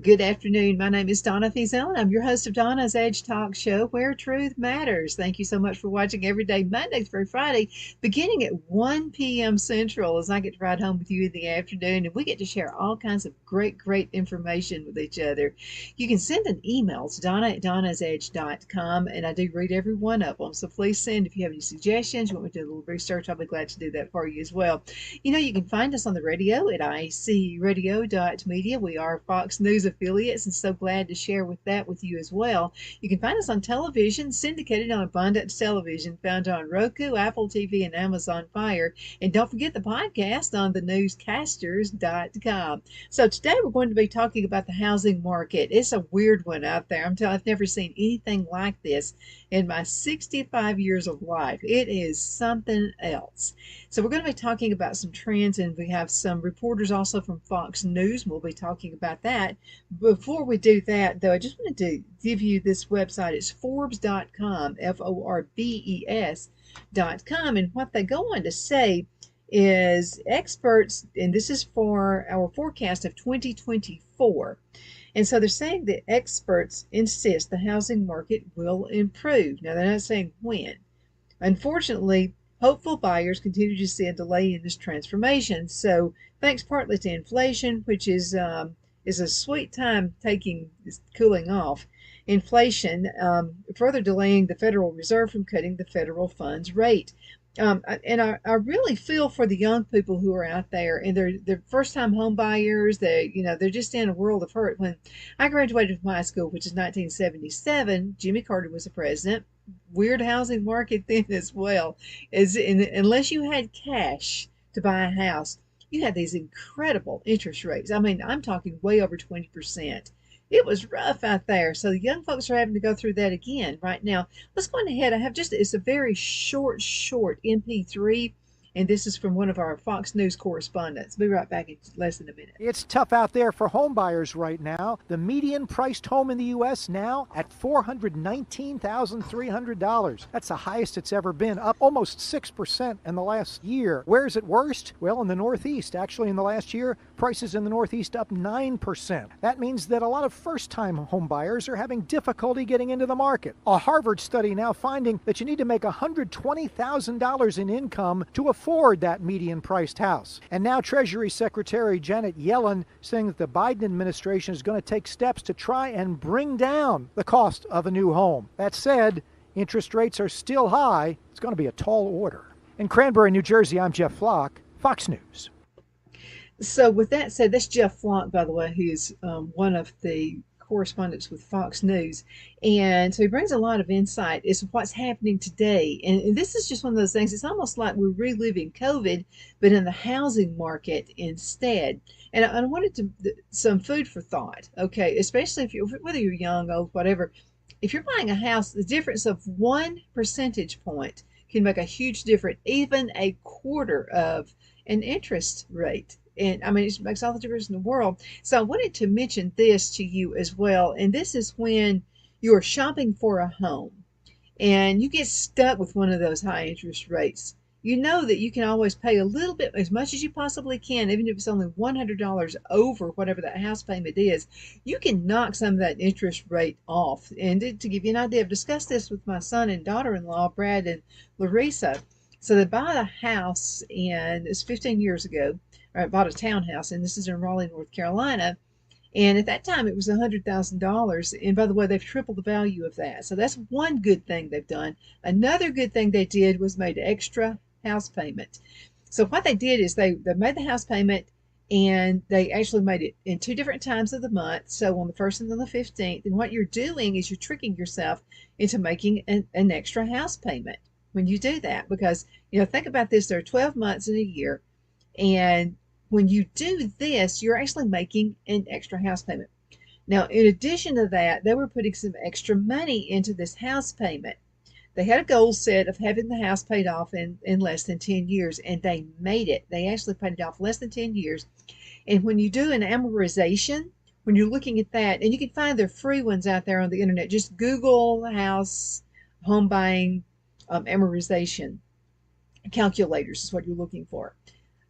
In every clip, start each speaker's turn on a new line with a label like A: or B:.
A: Good afternoon. My name is Donna Fiesel, and I'm your host of Donna's Edge Talk Show, where truth matters. Thank you so much for watching every day, Monday through Friday, beginning at 1 p.m. Central, as I get to ride home with you in the afternoon, and we get to share all kinds of great information with each other. You can send an email to donna@donnasedge.com, and I do read every one of them. So please send if you have any suggestions. You want me to do a little research, I'll be glad to do that for you as well. You can find us on the radio at icradio.media. We are Fox News affiliates, and so glad to share that with you as well. You can find us on television, syndicated on Abundance Television, found on Roku, Apple TV, and Amazon Fire. And don't forget the podcast on thenewscasters.com. So today we're going to be talking about the housing market. It's a weird one out there. I've never seen anything like this in my 65 years of life. It is something else. So we're going to be talking about some trends, and we have some reporters also from Fox News. We'll be talking about that. Before we do that, though, I just wanted to give you this website. It's Forbes.com, Forbes.com. And what they go on to say is experts, and this is for our forecast of 2024. And so they're saying that experts insist the housing market will improve. Now, they're not saying when. Unfortunately, hopeful buyers continue to see a delay in this transformation. So, thanks partly to inflation, which is a sweet time cooling off. Inflation further delaying the Federal Reserve from cutting the federal funds rate. I really feel for the young people who are out there, and they're first time home buyers. They're just in a world of hurt. When I graduated from high school, which is 1977, Jimmy Carter was the president. Weird housing market then as well. Unless you had cash to buy a house, you had these incredible interest rates. I mean, I'm talking way over 20%. It was rough out there. So the young folks are having to go through that again right now. Let's go on ahead. It's a very short MP3, and this is from one of our Fox News correspondents. Be right back in less than a minute.
B: It's tough out there for home buyers right now. The median priced home in the U.S. now at $419,300. That's the highest it's ever been, up almost 6% in the last year. Where is it worst? Well, in the Northeast. Actually, in the last year, prices in the Northeast up 9%. That means that a lot of first-time home buyers are having difficulty getting into the market. A Harvard study now finding that you need to make $120,000 in income to afford that median-priced house. And now Treasury Secretary Janet Yellen saying that the Biden administration is going to take steps to try and bring down the cost of a new home. That said, interest rates are still high. It's going to be a tall order. In Cranbury, New Jersey, I'm Jeff Flock, Fox News.
A: So with that said, that's Jeff Flock, by the way, who's one of the correspondents with Fox News. And so he brings a lot of insight as to what's happening today. And this is just one of those things. It's almost like we're reliving COVID, but in the housing market instead. And I wanted some food for thought, okay, especially whether you're young, old, whatever. If you're buying a house, the difference of 1 percentage point can make a huge difference, even a quarter of an interest rate. And I mean, it makes all the difference in the world. So I wanted to mention this to you as well. And this is when you're shopping for a home and you get stuck with one of those high interest rates. You know that you can always pay a little bit, as much as you possibly can, even if it's only $100 over whatever that house payment is. You can knock some of that interest rate off. And to give you an idea, I've discussed this with my son and daughter-in-law, Brad and Larissa. So they bought a house, and it's 15 years ago. I bought a townhouse, and this is in Raleigh, North Carolina. And at that time, it was $100,000. And by the way, they've tripled the value of that. So that's one good thing they've done. Another good thing they did was made extra house payment. So what they did is they made the house payment, and they actually made it in 2 different times of the month. So on the 1st and on the 15th. And what you're doing is you're tricking yourself into making an extra house payment when you do that. Because, think about this. There are 12 months in a year. And when you do this, you're actually making an extra house payment. Now, in addition to that, they were putting some extra money into this house payment. They had a goal set of having the house paid off in less than 10 years, and they made it. They actually paid it off less than 10 years. And when you do an amortization, when you're looking at that, and you can find the free ones out there on the internet, just Google house home buying amortization calculators is what you're looking for.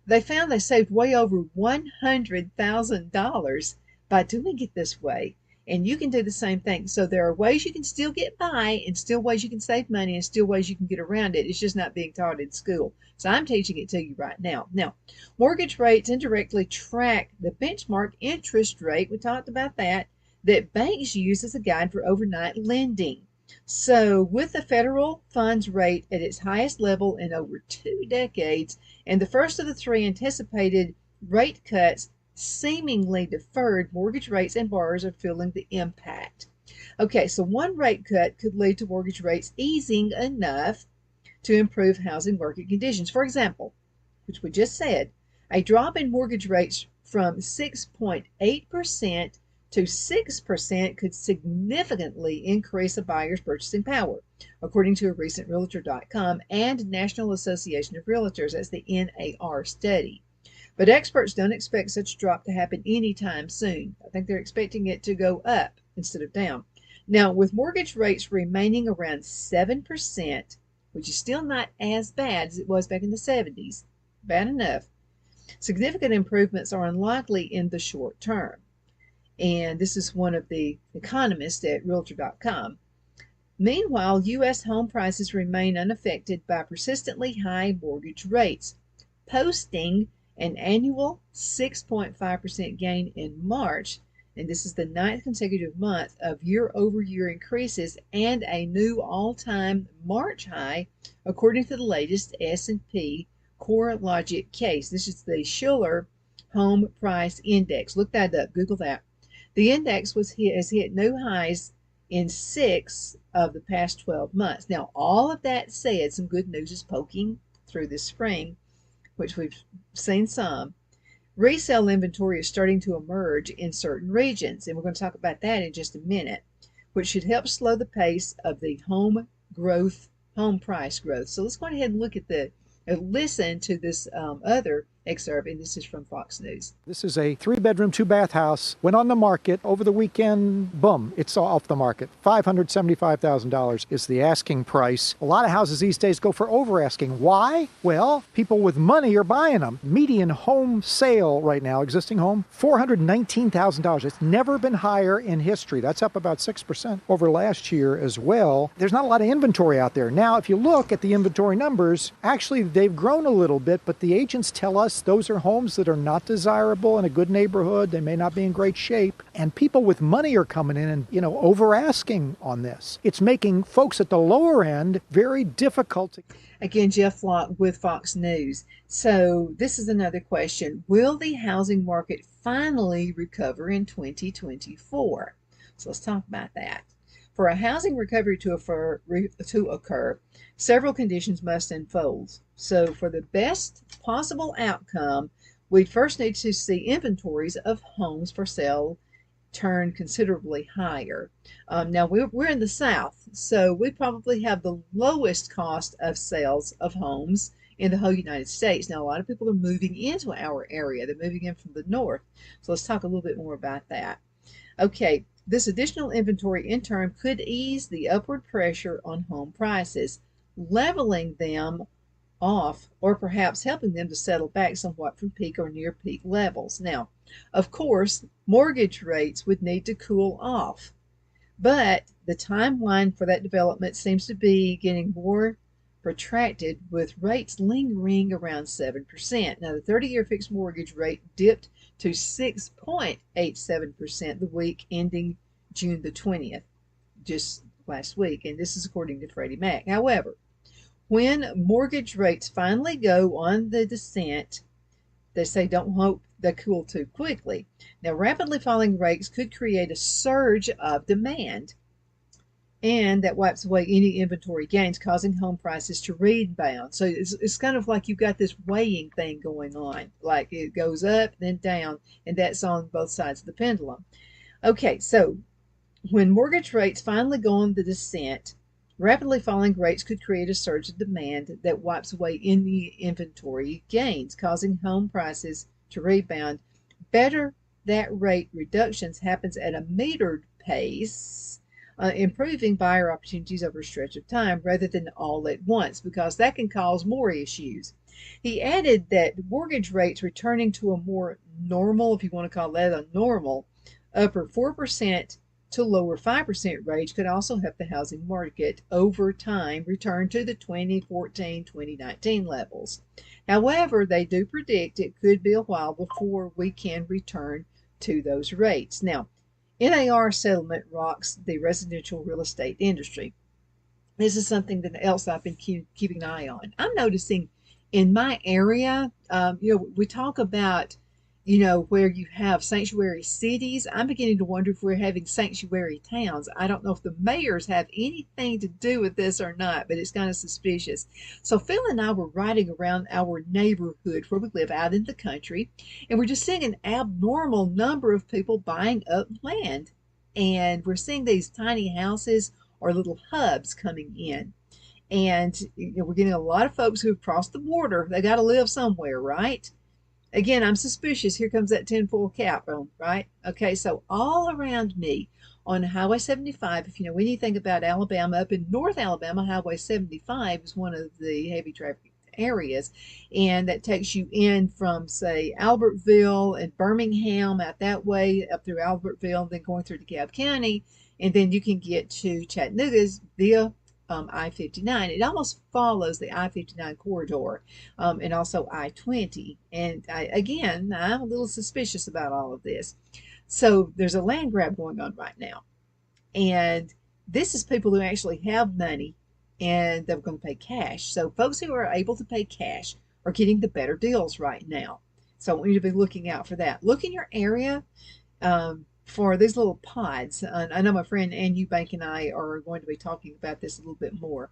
A: They found they saved way over $100,000 by doing it this way. And you can do the same thing. So there are ways you can still get by, and still ways you can save money, and still ways you can get around it. It's just not being taught in school. So I'm teaching it to you right now. Now, mortgage rates indirectly track the benchmark interest rate. We talked about that banks use as a guide for overnight lending. So, with the federal funds rate at its highest level in over 2 decades, and the first of the three anticipated rate cuts seemingly deferred, mortgage rates and borrowers are feeling the impact. Okay, so one rate cut could lead to mortgage rates easing enough to improve housing market conditions. For example, which we just said, a drop in mortgage rates from 6.8% to 6% could significantly increase a buyer's purchasing power, according to a recent Realtor.com and National Association of Realtors, that's the NAR study. But experts don't expect such a drop to happen anytime soon. I think they're expecting it to go up instead of down. Now, with mortgage rates remaining around 7%, which is still not as bad as it was back in the 70s, bad enough, significant improvements are unlikely in the short term. And this is one of the economists at Realtor.com. Meanwhile, U.S. home prices remain unaffected by persistently high mortgage rates, posting an annual 6.5% gain in March, and this is the ninth consecutive month of year-over-year increases and a new all-time March high, according to the latest S&P CoreLogic case. This is the Shiller Home Price Index. Look that up. Google that. The index has hit new highs in 6 of the past 12 months. Now, all of that said, some good news is poking through this spring, which we've seen some. Resale inventory is starting to emerge in certain regions, and we're going to talk about that in just a minute, which should help slow the pace of the home price growth. So let's go ahead and look at listen to this other excerpt, and this is from Fox News.
B: This is a 3-bedroom, 2-bath house. Went on the market over the weekend. Boom, it's off the market. $575,000 is the asking price. A lot of houses these days go for over asking. Why? Well, people with money are buying them. Median home sale right now, existing home, $419,000. It's never been higher in history. That's up about 6% over last year as well. There's not a lot of inventory out there. Now, if you look at the inventory numbers, actually they've grown a little bit, but the agents tell us those are homes that are not desirable in a good neighborhood. They may not be in great shape. And people with money are coming in and, over asking on this. It's making folks at the lower end very difficult to.
A: Again, Jeff Flock with Fox News. So this is another question. Will the housing market finally recover in 2024? So let's talk about that. For a housing recovery to occur, several conditions must unfold. So for the best possible outcome, we first need to see inventories of homes for sale turn considerably higher. Now we're in the South, so we probably have the lowest cost of sales of homes in the whole United States. Now a lot of people are moving into our area. They're moving in from the north. So let's talk a little bit more about that. Okay, this additional inventory in turn could ease the upward pressure on home prices, leveling them off or perhaps helping them to settle back somewhat from peak or near peak levels. Now, of course, mortgage rates would need to cool off, but the timeline for that development seems to be getting more protracted, with rates lingering around 7%. Now, the 30-year fixed mortgage rate dipped to 6.87% the week ending June the 20th, just last week, and this is according to Freddie Mac. However, when mortgage rates finally go on the descent, they say don't hope they cool too quickly. Now, rapidly falling rates could create a surge of demand, and that wipes away any inventory gains, causing home prices to rebound. So it's kind of like you've got this weighing thing going on, like it goes up, then down, and that's on both sides of the pendulum. Okay, so when mortgage rates finally go on the descent, rapidly falling rates could create a surge of demand that wipes away any inventory gains, causing home prices to rebound. Better that rate reductions happens at a metered pace, improving buyer opportunities over a stretch of time rather than all at once, because that can cause more issues. He added that mortgage rates returning to a more normal, if you want to call that a normal, upper 4% to lower 5% range could also help the housing market over time return to the 2014-2019 levels. However, they do predict it could be a while before we can return to those rates. Now, NAR settlement rocks the residential real estate industry. This is something else I've been keeping an eye on. I'm noticing in my area, we talk about, where you have sanctuary cities. I'm beginning to wonder if we're having sanctuary towns. I don't know if the mayors have anything to do with this or not, but it's kind of suspicious. So Phil and I were riding around our neighborhood where we live out in the country, and we're just seeing an abnormal number of people buying up land. And we're seeing these tiny houses or little hubs coming in. And we're getting a lot of folks who've crossed the border. They got to live somewhere, right? Again, I'm suspicious. Here comes that tinfoil cap on, right? Okay, so all around me on Highway 75, if you know anything about Alabama, up in North Alabama, Highway 75 is one of the heavy traffic areas, and that takes you in from, say, Albertville and Birmingham out that way, up through Albertville, then going through DeKalb County, and then you can get to Chattanooga via I-59. It almost follows the I-59 corridor, and also I-20. And I'm a little suspicious about all of this. So there's a land grab going on right now. And this is people who actually have money and they're going to pay cash. So folks who are able to pay cash are getting the better deals right now. So I want you to be looking out for that. Look in your area for these little pods. I know my friend Ann Eubank and I are going to be talking about this a little bit more,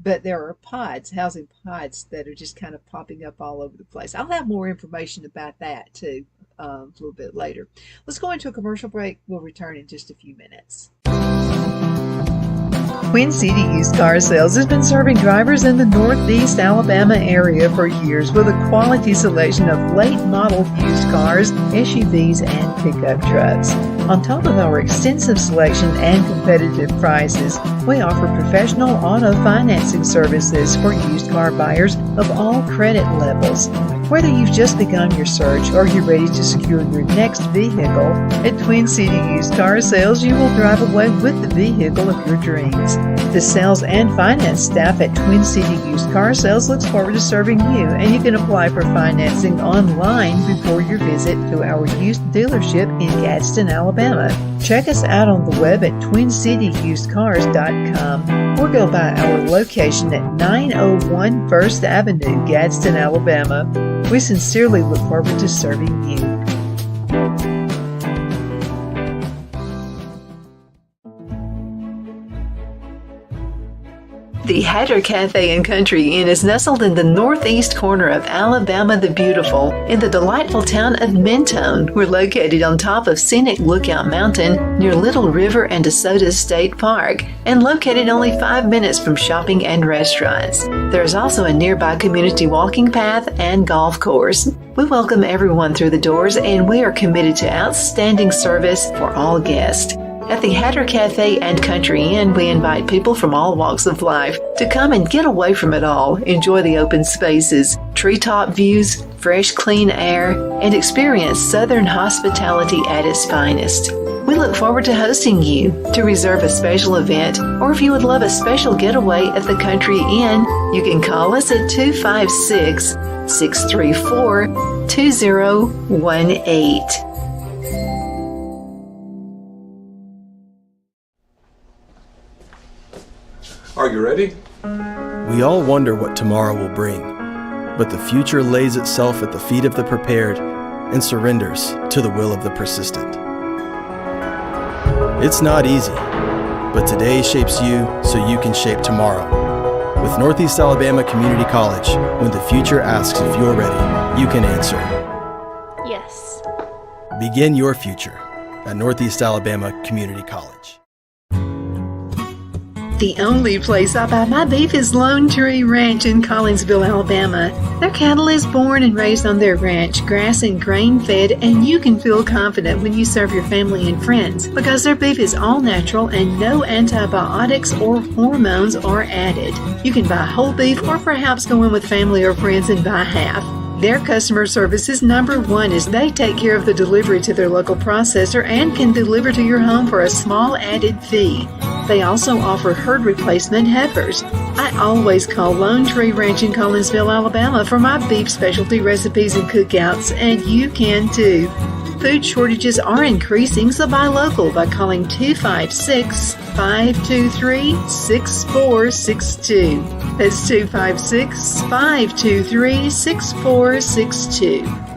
A: but there are pods, housing pods, that are just kind of popping up all over the place. I'll have more information about that too a little bit later. Let's go into a commercial break. We'll return in just a few minutes. Twin City Used Car Sales has been serving drivers in the Northeast Alabama area for years with a quality selection of late model used cars, SUVs, and pickup trucks. On top of our extensive selection and competitive prices, we offer professional auto financing services for used car buyers of all credit levels. Whether you've just begun your search or you're ready to secure your next vehicle, at Twin City Used Car Sales, you will drive away with the vehicle of your dreams. The sales and finance staff at Twin City Used Car Sales looks forward to serving you, and you can apply for financing online before your visit to our used dealership in Gadsden, Alabama. Check us out on the web at twincityusedcars.com or go by our location at 901 First Avenue, Gadsden, Alabama. We sincerely look forward to serving you. The Hatter Cafe and Country Inn is nestled in the northeast corner of Alabama the Beautiful in the delightful town of Mentone. We're located on top of scenic Lookout Mountain near Little River and DeSoto State Park and located only 5 minutes from shopping and restaurants. There is also a nearby community walking path and golf course. We welcome everyone through the doors, and we are committed to outstanding service for all guests. At the Hatter Cafe and Country Inn, we invite people from all walks of life to come and get away from it all, enjoy the open spaces, treetop views, fresh, clean air, and experience Southern hospitality at its finest. We look forward to hosting you. To reserve a special event, or if you would love a special getaway at the Country Inn, you can call us at 256-634-2018.
C: Are you ready?
D: We all wonder what tomorrow will bring, but the future lays itself at the feet of the prepared and surrenders to the will of the persistent. It's not easy, but today shapes you so you can shape tomorrow. With Northeast Alabama Community College, when the future asks if you're ready, you can answer
E: yes.
D: Begin your future at Northeast Alabama Community College.
A: The only place I buy my beef is Lone Tree Ranch in Collinsville, Alabama. Their cattle is born and raised on their ranch, grass and grain fed, and you can feel confident when you serve your family and friends because their beef is all natural and no antibiotics or hormones are added. You can buy whole beef or perhaps go in with family or friends and buy half. Their customer service is number one as they take care of the delivery to their local processor and can deliver to your home for a small added fee. They also offer herd replacement heifers. I always call Lone Tree Ranch in Collinsville, Alabama for my beef specialty recipes and cookouts, and you can too. Food shortages are increasing, so buy local by calling 256-523-6462. That's 256-523-6462.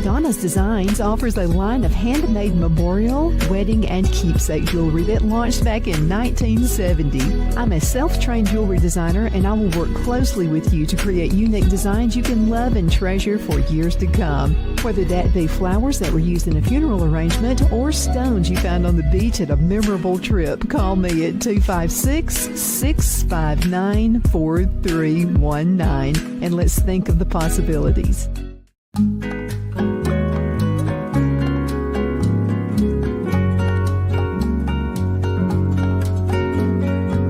C: Donna's Designs offers a line of handmade memorial, wedding, and keepsake jewelry that launched back in 1970. I'm a self-trained jewelry designer, and I will work closely with you to create unique designs you can love and treasure for years to come. Whether that be flowers that were used in a funeral arrangement or stones you found on the beach at a memorable trip, call me at 256-659-4319, and let's think of the possibilities.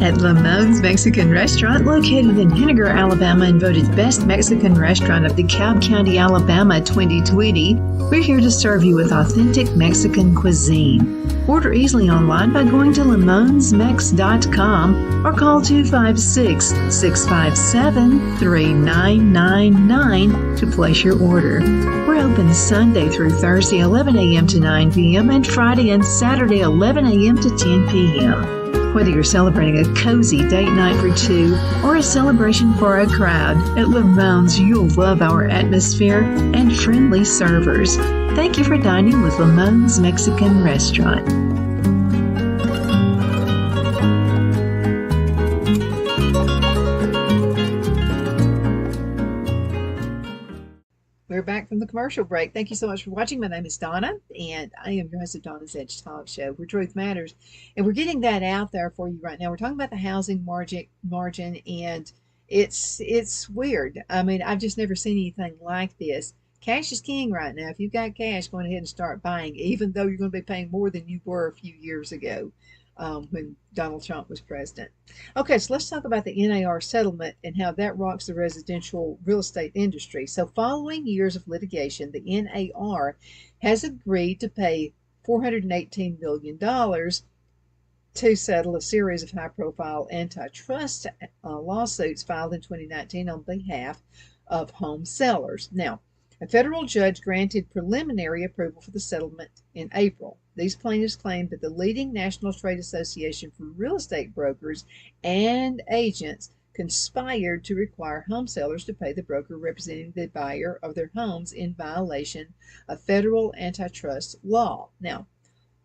A: At Lamone's Mexican Restaurant, located in Henniger, Alabama, and voted Best Mexican Restaurant of DeKalb County, Alabama 2020, we're here to serve you with authentic Mexican cuisine. Order easily online by going to lamonsmex.com or call 256-657-3999 to place your order. We're open Sunday through Thursday, 11 a.m. to 9 p.m., and Friday and Saturday, 11 a.m. to 10 p.m. Whether you're celebrating a cozy date night for two or a celebration for a crowd, at Lamone's you'll love our atmosphere and friendly servers. Thank you for dining with Lamone's Mexican Restaurant. We're back from the commercial break. Thank you so much for watching. My name is Donna, and I am your host of Donna's Edge Talk Show, where truth matters. And we're getting that out there for you right now. We're talking about the housing margin, and it's weird. I mean, I've just never seen anything like this. Cash is king right now. If you've got cash, go ahead and start buying, even though you're going to be paying more than you were a few years ago. When Donald Trump was president. Okay, so let's talk about the NAR settlement and how that rocks the residential real estate industry. So following years of litigation, the NAR has agreed to pay $418 million to settle a series of high-profile antitrust lawsuits filed in 2019 on behalf of home sellers. Now, a federal judge granted preliminary approval for the settlement in April. These plaintiffs claimed that the leading National Trade Association for Real Estate Brokers and Agents conspired to require home sellers to pay the broker representing the buyer of their homes in violation of federal antitrust law. Now,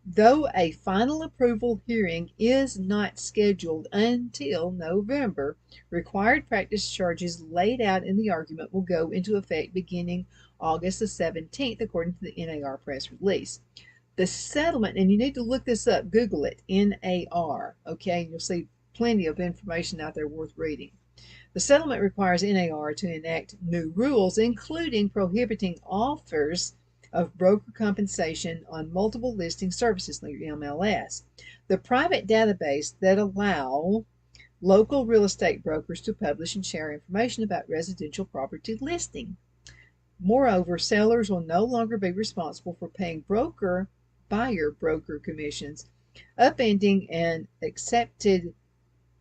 A: though a final approval hearing is not scheduled until November, required practice charges laid out in the argument will go into effect beginning August the 17th, according to the NAR press release. The settlement, and you need to look this up, Google it, NAR, okay? You'll see plenty of information out there worth reading. The settlement requires NAR to enact new rules, including prohibiting offers of broker compensation on multiple listing services, like MLS. The private database that allow local real estate brokers to publish and share information about residential property listing. Moreover, sellers will no longer be responsible for paying buyer broker commissions, upending an accepted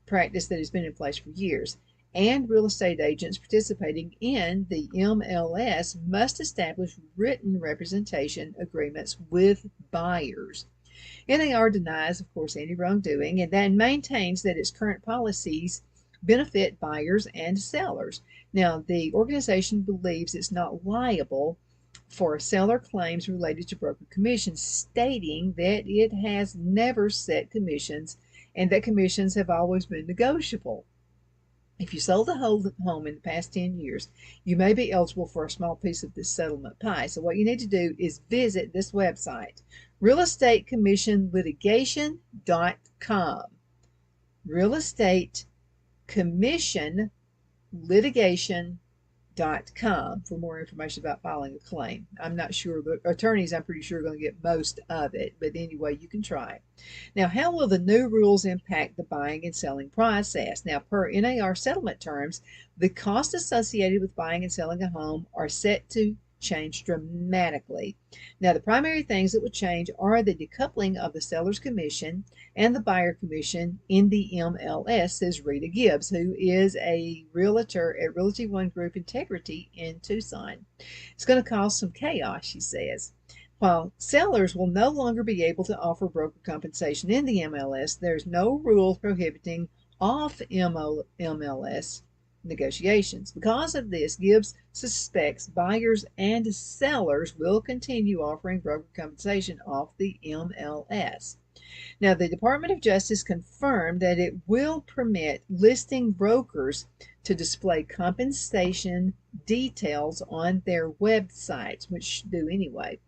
A: practice that has been in place for years. And real estate agents participating in the MLS must establish written representation agreements with buyers. NAR denies, of course, any wrongdoing and then maintains that its current policies benefit buyers and sellers. Now, the organization believes it's not liable for seller claims related to broker commissions, stating that it has never set commissions and that commissions have always been negotiable. If you sold a home in the past 10 years, you may be eligible for a small piece of this settlement pie. So what you need to do is visit this website, realestateCommissionLitigation.com. RealestateCommissionLitigation.com. com for more information about filing a claim. I'm not sure, but attorneys, I'm pretty sure, are going to get most of it. But anyway, you can try. Now, how will the new rules impact the buying and selling process? Now, per NAR settlement terms, the costs associated with buying and selling a home are set to change dramatically. Now, the primary things that would change are the decoupling of the seller's commission and the buyer commission in the MLS, says Rita Gibbs, who is a realtor at Realty One Group Integrity in Tucson. It's going to cause some chaos, she says. While sellers will no longer be able to offer broker compensation in the MLS, there's no rule prohibiting off MLS negotiations. Because of this, Gibbs suspects buyers and sellers will continue offering broker compensation off the MLS. Now, the Department of Justice confirmed that it will permit listing brokers to display compensation details on their websites, which do anyway.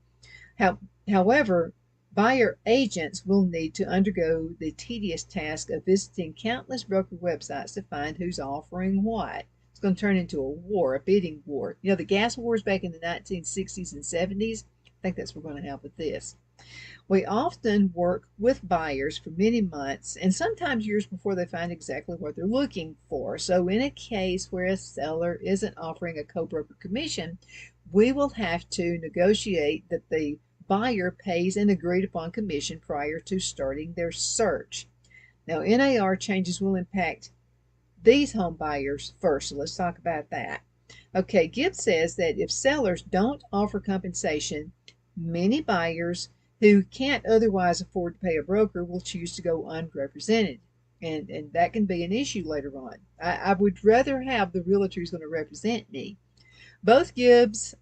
A: However, buyer agents will need to undergo the tedious task of visiting countless broker websites to find who's offering what. It's going to turn into a war, a bidding war. You know, the gas wars back in the 1960s and 70s? I think that's what we're going to have with this. We often work with buyers for many months and sometimes years before they find exactly what they're looking for. So in a case where a seller isn't offering a co-broker commission, we will have to negotiate that the buyer pays an agreed upon commission prior to starting their search. Now, NAR changes will impact these home buyers first, so let's talk about that. Okay, Gibbs says that if sellers don't offer compensation, many buyers who can't otherwise afford to pay a broker will choose to go unrepresented. And that can be an issue later on. I would rather have the realtor who's going to represent me. Both Gibbs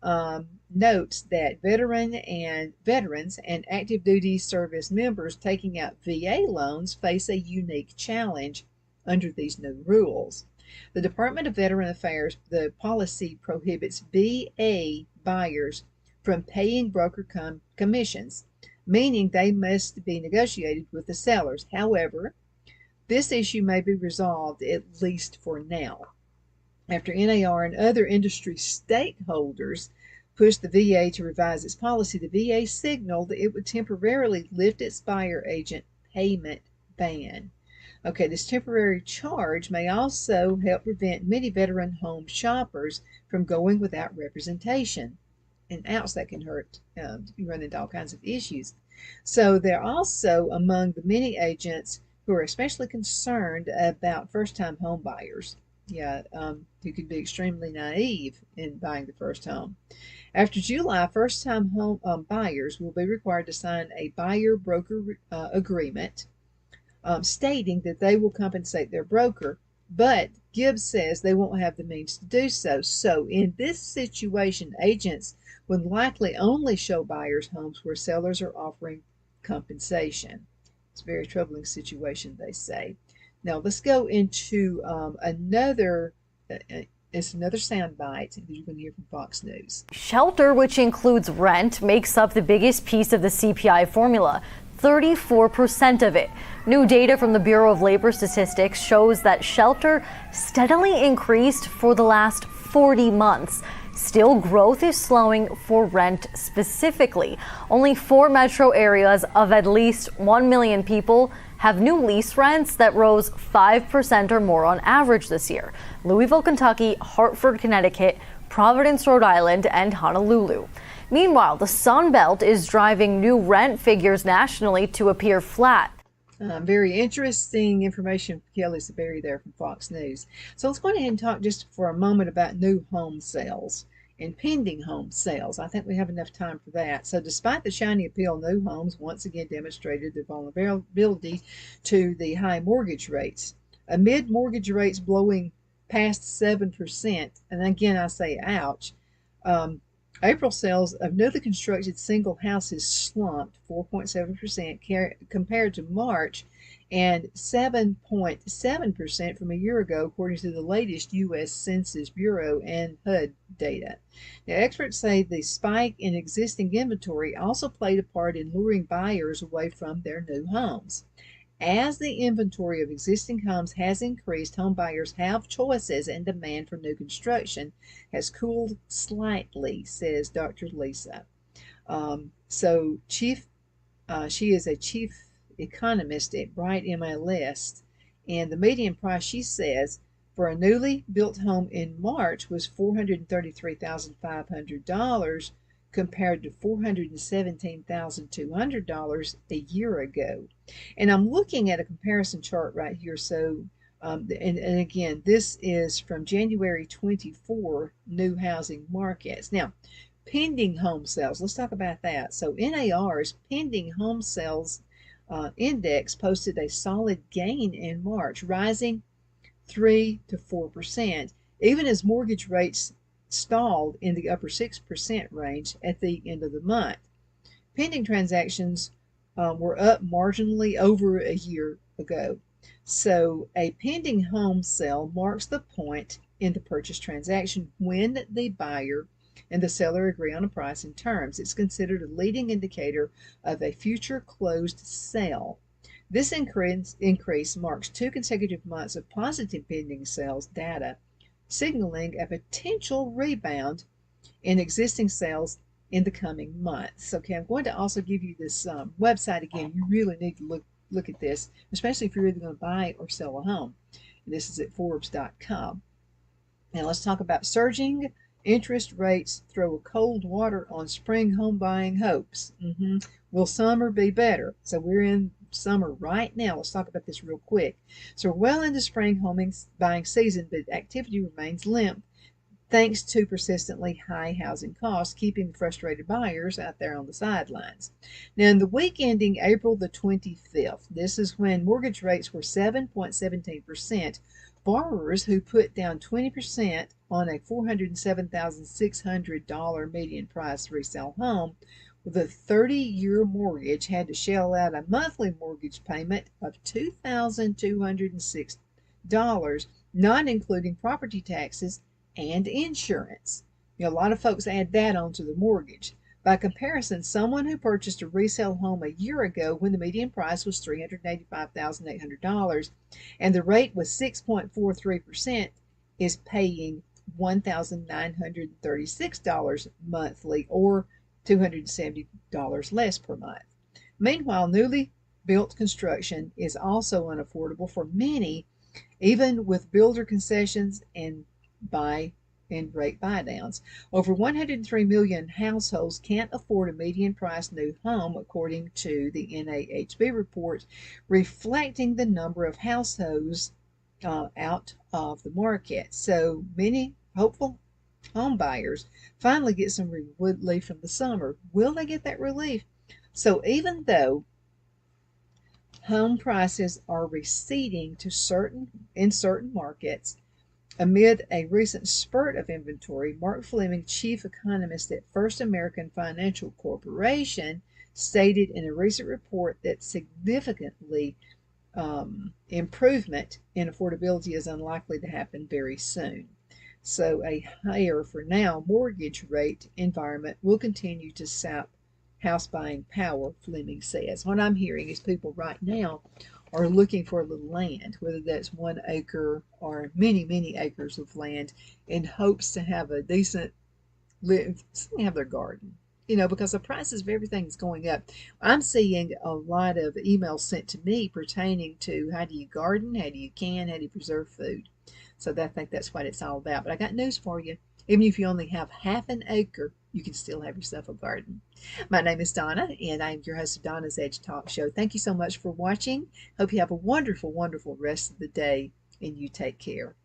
A: notes that veterans and active duty service members taking out VA loans face a unique challenge under these new rules. The Department of Veteran Affairs, the policy prohibits VA buyers from paying broker commissions, meaning they must be negotiated with the sellers. However, this issue may be resolved, at least for now. After NAR and other industry stakeholders pushed the VA to revise its policy, the VA signaled that it would temporarily lift its buyer agent payment ban. Okay, this temporary charge may also help prevent many veteran home shoppers from going without representation. And ouch, that can hurt. You run into all kinds of issues. So they're also among the many agents who are especially concerned about first-time home buyers. Who could be extremely naive in buying the first home. After July, first-time home buyers will be required to sign a buyer-broker agreement stating that they will compensate their broker, but Gibbs says they won't have the means to do so. So in this situation, agents would likely only show buyers homes where sellers are offering compensation. It's a very troubling situation, they say. Now let's go into another sound bite that you're going to hear from Fox News.
F: Shelter, which includes rent, makes up the biggest piece of the CPI formula, 34% of it. New data from the Bureau of Labor Statistics shows that shelter steadily increased for the last 40 months. Still, growth is slowing for rent specifically. Only 4 metro areas of at least 1 million people have new lease rents that rose 5% or more on average this year. Louisville, Kentucky, Hartford, Connecticut, Providence, Rhode Island, and Honolulu. Meanwhile, the Sun Belt is driving new rent figures nationally to appear flat.
A: Very interesting information from Kelly Saberi there from Fox News. So let's go ahead and talk just for a moment about new home sales and pending home sales. I think we have enough time for that. So despite the shiny appeal, new homes once again demonstrated their vulnerability to the high mortgage rates. Amid mortgage rates blowing past 7%, and again I say ouch, April sales of newly constructed single houses slumped 4.7% compared to March and 7.7% from a year ago, according to the latest U.S. Census Bureau and HUD data. Now, experts say the spike in existing inventory also played a part in luring buyers away from their new homes. As the inventory of existing homes has increased, home buyers have choices and demand for new construction has cooled slightly, says Dr. Lisa. So she is a chief economist at Bright MLS, and the median price, she says, for a newly built home in March was $433,500 compared to $417,200 a year ago. And I'm looking at a comparison chart right here. So, and again, this is from January 24 new housing markets. Now, pending home sales. Let's talk about that. So NAR's pending home sales index posted a solid gain in March, rising 3 to 4%, even as mortgage rates stalled in the upper 6% range at the end of the month. Pending transactions were up marginally over a year ago. So a pending home sale marks the point in the purchase transaction when the buyer and the seller agree on a price and terms. It's considered a leading indicator of a future closed sale. This increase marks 2 consecutive months of positive pending sales data, signaling a potential rebound in existing sales in the coming months. Okay, I'm going to also give you this website again. You really need to look at this, especially if you're either going to buy or sell a home. And this is at Forbes.com. And let's talk about surging interest rates throw cold water on spring home buying hopes. Will summer be better? So we're in summer right now. Let's talk about this real quick. So we're well into spring home buying season, but activity remains limp thanks to persistently high housing costs, keeping frustrated buyers out there on the sidelines. Now, in the week ending April the 25th, this is when mortgage rates were 7.17%. Borrowers who put down 20% on a $407,600 median price resale home with a 30-year mortgage had to shell out a monthly mortgage payment of $2,206, not including property taxes and insurance. A lot of folks add that onto the mortgage. By comparison, someone who purchased a resale home a year ago when the median price was $385,800 and the rate was 6.43% is paying $1,936 monthly, or $270 less per month. Meanwhile, newly built construction is also unaffordable for many, even with builder concessions and rate buy-downs. Over 103 million households can't afford a median price new home, according to the NAHB report, reflecting the number of households out of the market. So many hopeful home buyers finally get some relief from the summer. Will they get that relief? So even though home prices are receding in certain markets, amid a recent spurt of inventory, Mark Fleming, chief economist at First American Financial Corporation, stated in a recent report that significantly improvement in affordability is unlikely to happen very soon. So a higher, for now, mortgage rate environment will continue to sap house buying power, Fleming says. What I'm hearing is people right now are looking for a little land, whether that's 1 acre or many, many acres of land, in hopes to have a decent have their garden. Because the prices of everything is going up. I'm seeing a lot of emails sent to me pertaining to how do you garden, how do you preserve food. So I think that's what it's all about. But I got news for you. Even if you only have half an acre, you can still have yourself a garden. My name is Donna, and I'm your host of Donna's Edge Talk Show. Thank you so much for watching. Hope you have a wonderful, wonderful rest of the day, and you take care.